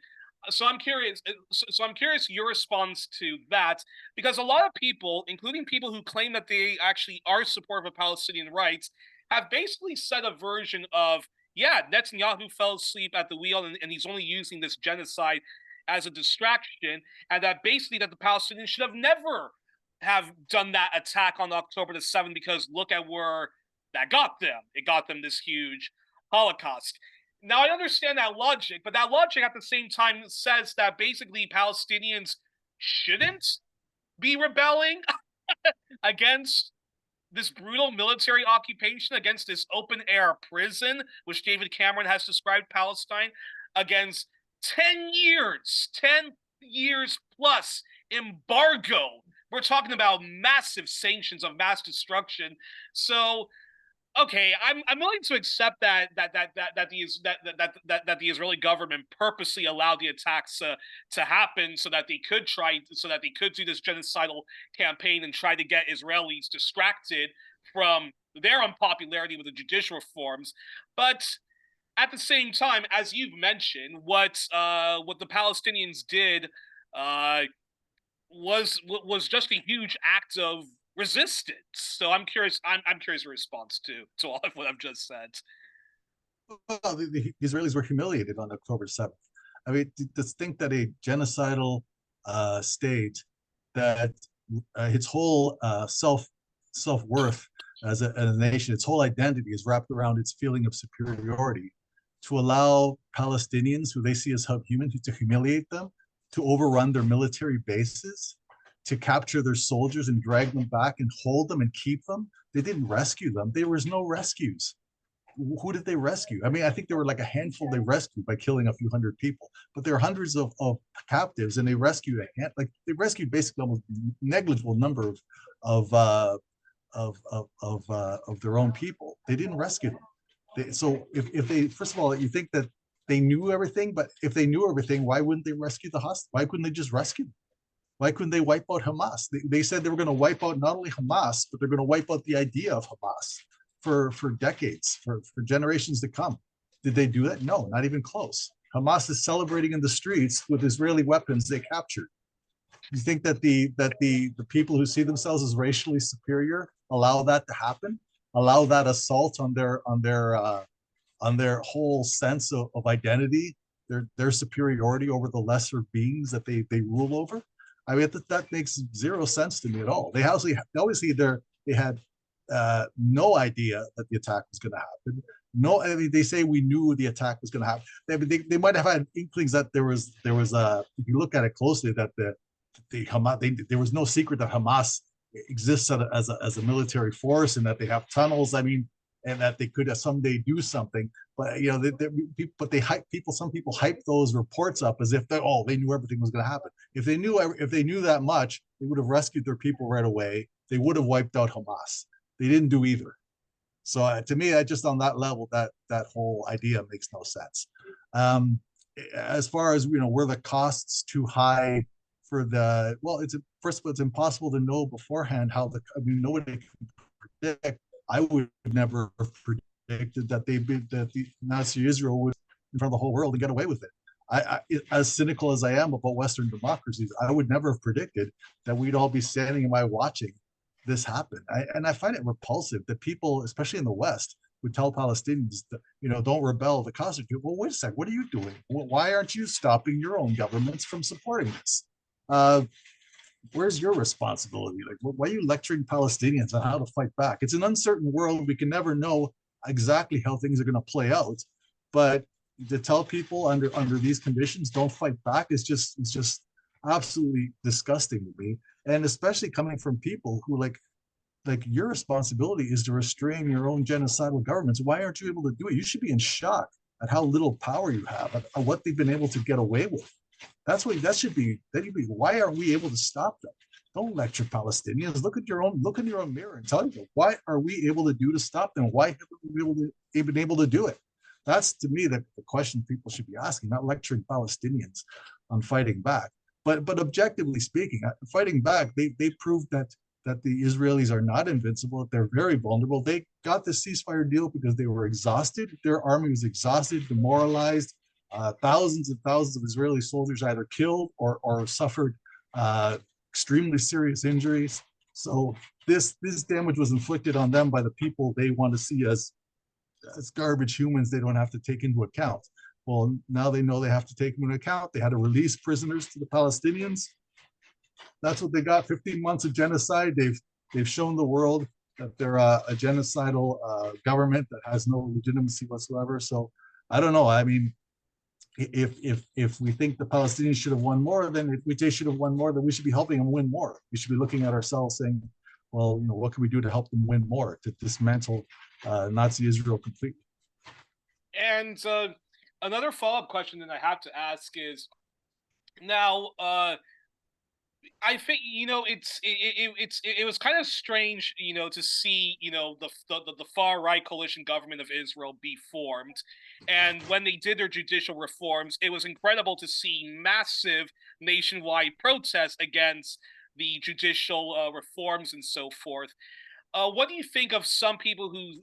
Speaker 1: So I'm curious. So I'm curious your response to that, because a lot of people, including people who claim that they actually are supportive of Palestinian rights, have basically said a version of, yeah, Netanyahu fell asleep at the wheel, and he's only using this genocide as a distraction, and that basically that the Palestinians should have never have done that attack on October the 7th, because look at where that got them. It got them this huge Holocaust. Now, I understand that logic, but that logic at the same time says that basically Palestinians shouldn't be rebelling against this brutal military occupation, against this open-air prison, which David Cameron has described Palestine, against 10 years plus embargo. We're talking about massive sanctions of mass destruction. So, okay, I'm willing to accept that the Israeli government purposely allowed the attacks to happen so that they could do this genocidal campaign and try to get Israelis distracted from their unpopularity with the judicial reforms. But at the same time, as you've mentioned, what the Palestinians did was just a huge act of resistance. So I'm curious your response to all of what I've just said.
Speaker 2: Well, the Israelis were humiliated on October 7th. I mean, to think that a genocidal state that its whole self-worth as a nation, its whole identity is wrapped around its feeling of superiority, to allow Palestinians, who they see as subhuman, to humiliate them, to overrun their military bases, to capture their soldiers and drag them back and hold them and keep them. They didn't rescue them. There was no rescues. Who did they rescue? I mean, I think there were like a handful they rescued by killing a few hundred people, but there are hundreds of captives, and they rescued basically almost negligible number of their own people. They didn't rescue them. So if they, first of all, you think that they knew everything, but if they knew everything, why wouldn't they rescue the hostages? Why couldn't they just rescue them? Why couldn't they wipe out Hamas? They said they were going to wipe out not only Hamas, but they're going to wipe out the idea of Hamas for decades, for generations to come. Did they do that? No, not even close. Hamas is celebrating in the streets with Israeli weapons they captured. You think that the people who see themselves as racially superior allow that to happen? Allow that assault on their whole sense of identity, their superiority over the lesser beings that they rule over? I mean, that makes zero sense to me at all. They obviously they had no idea that the attack was going to happen. No, I mean, they say we knew the attack was going to happen. They might have had inklings that there was if you look at it closely, that the Hamas, there was no secret that Hamas exists as a military force, and that they have tunnels. I mean, and that they could someday do something. But some people hype those reports up as if they knew everything was going to happen. If they knew that much, they would have rescued their people right away. They would have wiped out Hamas. They didn't do either. So to me, just on that level, that whole idea makes no sense. As far as were the costs too high for the? Well, first of all, it's impossible to know beforehand nobody can predict. I would never have predicted that the Nazi Israel would in front of the whole world and get away with it. as cynical as I am about Western democracies, I would never have predicted that we'd all be standing by watching this happen. And I find it repulsive that people, especially in the West, would tell Palestinians that, don't rebel the Constitution. Well, wait a second, what are you doing? Why aren't you stopping your own governments from supporting this? Where's your responsibility? Like, why are you lecturing Palestinians on how to fight back? It's an uncertain world. We can never know exactly how things are going to play out. But to tell people under these conditions, don't fight back, it's just absolutely disgusting to me. And especially coming from people who like your responsibility is to restrain your own genocidal governments. Why aren't you able to do it? You should be in shock at how little power you have, at what they've been able to get away with. That should be, why aren't we able to stop them? Don't lecture Palestinians. Look in your own mirror and tell you, what are we able to do to stop them? Why haven't we been able to do it? That's, to me, the question people should be asking, not lecturing Palestinians on fighting back. But objectively speaking, fighting back, they proved that the Israelis are not invincible, that they're very vulnerable. They got the ceasefire deal because they were exhausted. Their army was exhausted, demoralized. Thousands and thousands of Israeli soldiers either killed or suffered extremely serious injuries. So this damage was inflicted on them by the people they want to see as garbage humans they don't have to take into account. Well, now they know they have to take them into account. They had to release prisoners to the Palestinians. That's what they got. 15 months of genocide. They've shown the world that they're a genocidal government that has no legitimacy whatsoever. So I don't know. I mean, if we think the Palestinians should have won more, then if they should have won more, then we should be helping them win more. We should be looking at ourselves saying, well, what can we do to help them win more, to dismantle Nazi Israel completely?
Speaker 1: And another follow-up question that I have to ask is, now I think it was kind of strange to see the far right coalition government of Israel be formed, and when they did their judicial reforms, it was incredible to see massive nationwide protests against the judicial reforms and so forth. What do you think of some people who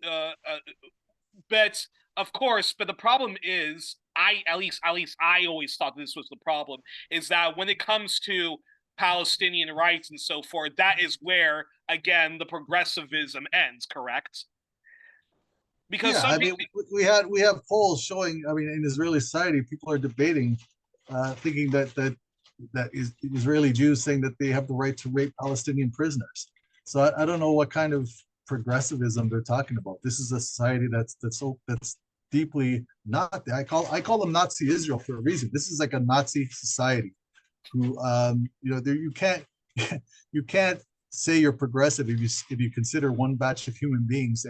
Speaker 1: but of course, but the problem is, at least I always thought this was the problem, is that when it comes to Palestinian rights and so forth, that is where, again, the progressivism ends, correct? Because
Speaker 2: Yeah,
Speaker 1: some
Speaker 2: I mean, we have polls showing. I mean, in Israeli society, people are debating, thinking that Israeli Jews saying that they have the right to rape Palestinian prisoners. So I don't know what kind of progressivism they're talking about. This is a society that's deeply not. I call them Nazi Israel for a reason. This is like a Nazi society who you can't you can't say you're progressive if you consider one batch of human beings,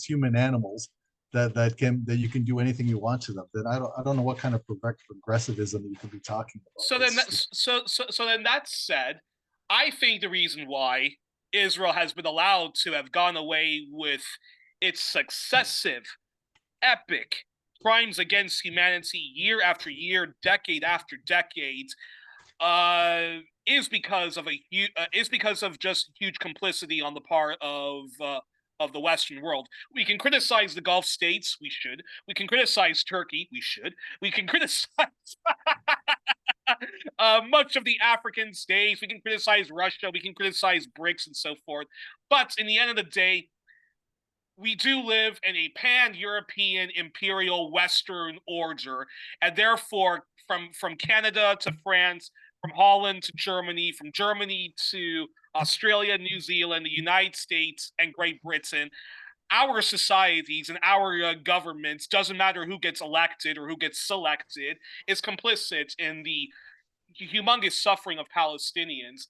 Speaker 2: human animals that you can do anything you want to them. Then I don't know what kind of progressivism you could be talking about.
Speaker 1: So then that said, I think the reason why Israel has been allowed to have gone away with its successive epic crimes against humanity year after year, decade after decade, is because of just huge complicity on the part of the Western world. We can criticize the Gulf states. We should. We can criticize Turkey. We should. We can criticize much of the African states. We can criticize Russia. We can criticize BRICS and so forth. But in the end of the day, we do live in a pan-European imperial Western order, and therefore, from Canada to France, from Holland to Germany, from Germany to Australia, New Zealand, the United States, and Great Britain, our societies and our governments, doesn't matter who gets elected or who gets selected, is complicit in the humongous suffering of Palestinians.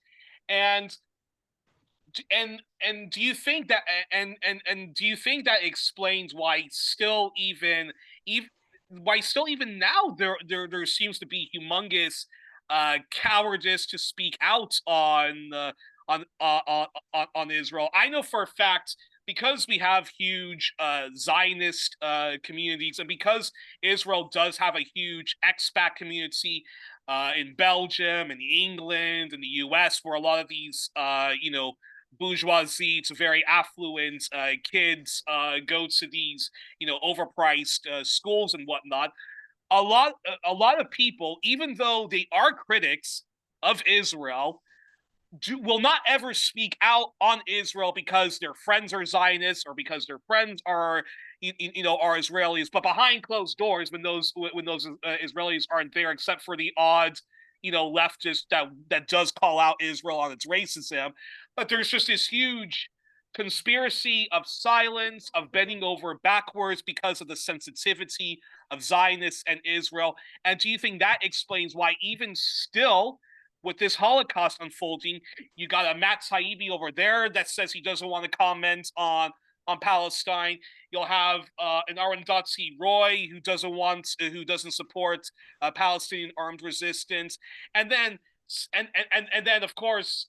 Speaker 1: And do you think that do you think that explains why still even now there seems to be humongous cowardice to speak out on Israel? I know for a fact, because we have huge Zionist communities, and because Israel does have a huge expat community in Belgium and England and the US, where a lot of these bourgeoisie to very affluent kids go to these overpriced schools and whatnot. a lot of people, even though they are critics of Israel, will not ever speak out on Israel because their friends are Zionists or because their friends are are Israelis. But behind closed doors, when those Israelis aren't there, except for the odd leftist that does call out Israel on its racism, but there's just this huge conspiracy of silence, of bending over backwards because of the sensitivity of Zionists and Israel. And do you think that explains why, even still, with this Holocaust unfolding, you got a Matt Taibbi over there that says he doesn't want to comment on Palestine. You'll have an Arundhati Roy who doesn't support Palestinian armed resistance, and then of course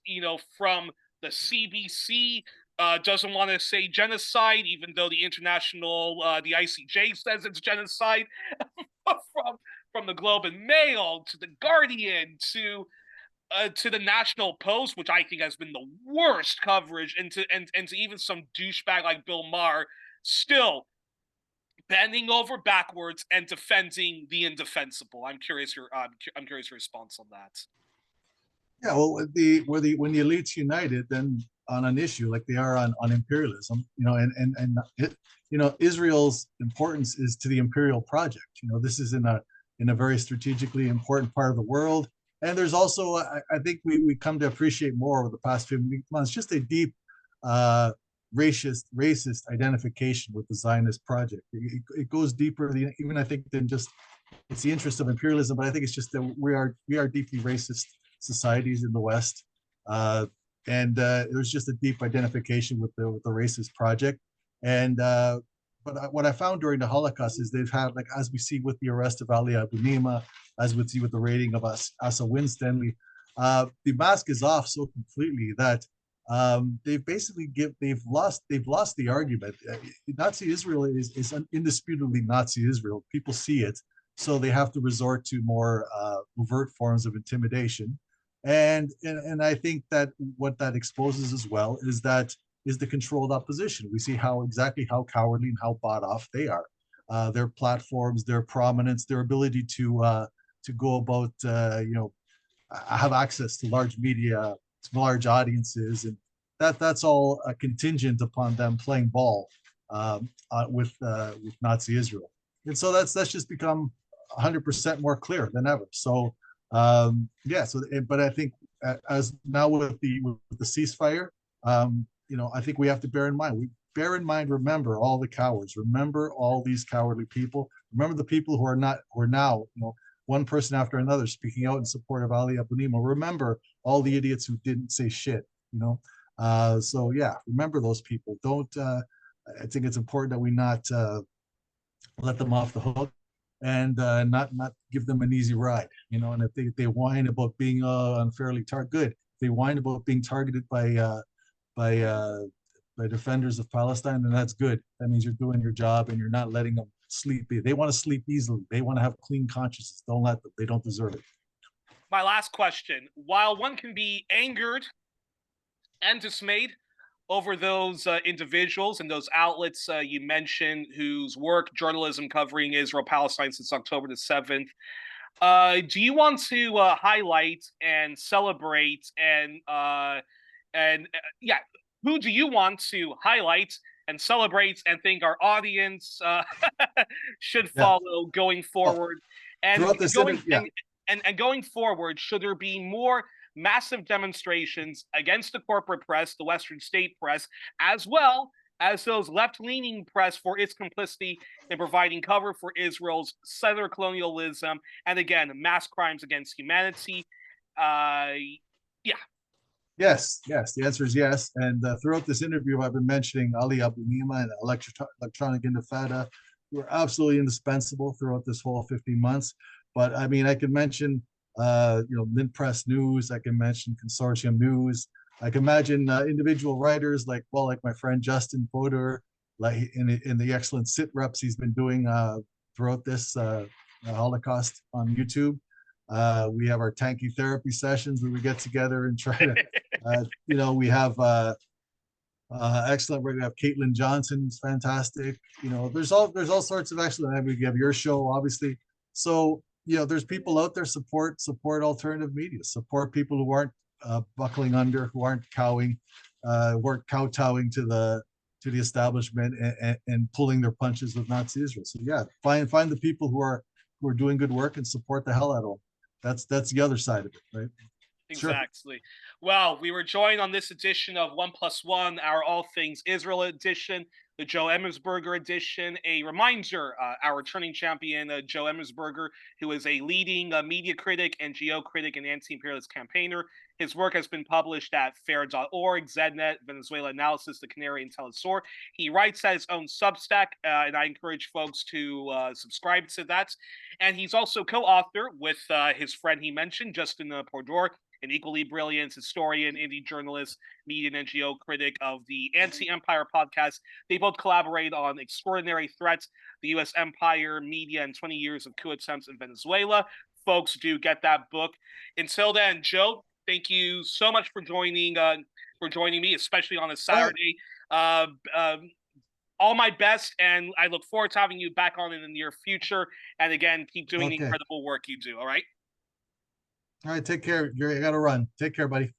Speaker 1: from the CBC doesn't want to say genocide, even though the the ICJ says it's genocide. from the Globe and Mail to the Guardian to the National Post, which I think has been the worst coverage, and to even some douchebag like Bill Maher, still bending over backwards and defending the indefensible. I'm curious your response on that.
Speaker 2: Yeah, well, when the elites united, then on an issue like they are on imperialism, Israel's importance is to the imperial project. This is in a very strategically important part of the world. And there's also, I think we come to appreciate more over the past 15 months, just a deep racist identification with the Zionist project. It goes deeper, even I think, than just it's the interest of imperialism, but I think it's just that we are deeply racist societies in the West, and there's just a deep identification with the racist project. And but what I found during the Holocaust is they've had, like, as we see with the arrest of Ali Abu Nima, as we see with the raiding of Asa Winstanley, the mask is off so completely that they've basically lost the argument. Nazi Israel is indisputably Nazi Israel. People see it, so they have to resort to more overt forms of intimidation. And I think that what that exposes as well is the controlled opposition. We see exactly how cowardly and how bought off they are. Their platforms, their prominence, their ability to go about have access to large media, to large audiences, and that's all contingent upon them playing ball with Nazi Israel. And so that's just become 100% more clear than ever. So but I think as now with the ceasefire, I think we have to bear in mind, remember all the cowards, remember all these cowardly people, remember the people who are now, one person after another speaking out in support of Ali Abu Nima. Remember all the idiots who didn't say shit, so yeah, remember those people. Don't I think it's important that we not let them off the hook, and not give them an easy ride, and if they whine about being unfairly targeted, if they whine about being targeted by defenders of Palestine, then that's good. That means you're doing your job and you're not letting them sleep. They want to sleep easily. They want to have clean consciences. Don't let them. They don't deserve it.
Speaker 1: My last question: while one can be angered and dismayed over those individuals and those outlets you mentioned, whose work, journalism covering Israel-Palestine since October the 7th, do you want to highlight and celebrate who do you want to highlight and celebrate and think our audience should follow going forward? And going forward, should there be more massive demonstrations against the corporate press, the Western state press, as well as those left-leaning press for its complicity in providing cover for Israel's settler colonialism and, again, mass crimes against humanity?
Speaker 2: Yes, the answer is yes. And throughout this interview, I've been mentioning Ali Abu Nima and Electronic Intifada, who are absolutely indispensable throughout this whole 15 months. But I mean, I could mention Mint Press News. I can mention Consortium News. I can imagine individual writers like my friend Justin Podur, like in the excellent sit reps he's been doing throughout this Holocaust on YouTube. We have our tanky therapy sessions where we get together and try to, we have excellent. We have Caitlin Johnson, who's fantastic. There's all sorts of excellent. We have your show, obviously. So, there's people out there, support alternative media, support people who aren't buckling under, who aren't weren't kowtowing to the establishment and pulling their punches with Nazi Israel. So yeah, find the people who are doing good work and support the hell out of them. That's the other side of it, right?
Speaker 1: Exactly. Sure. Well, we were joined on this edition of 1+1, our All Things Israel edition, the Joe Emersberger edition. A reminder, our returning champion, Joe Emersberger, who is a leading media critic, NGO critic, and anti-imperialist campaigner. His work has been published at fair.org, Znet, Venezuela Analysis, the Canary, and Telesur. He writes at his own Substack, and I encourage folks to subscribe to that. And he's also co-author with his friend he mentioned, Justin Podur, an equally brilliant historian, indie journalist, media and NGO critic of the Anti-Empire podcast. They both collaborate on Extraordinary Threats, the U.S. Empire, Media, and 20 Years of Coup Attempts in Venezuela. Folks, do get that book. Until then, Joe, thank you so much for joining me, especially on a Saturday. All my best, and I look forward to having you back on in the near future. And again, keep doing the incredible work you do, all right?
Speaker 2: All right, take care. I got to run. Take care, buddy.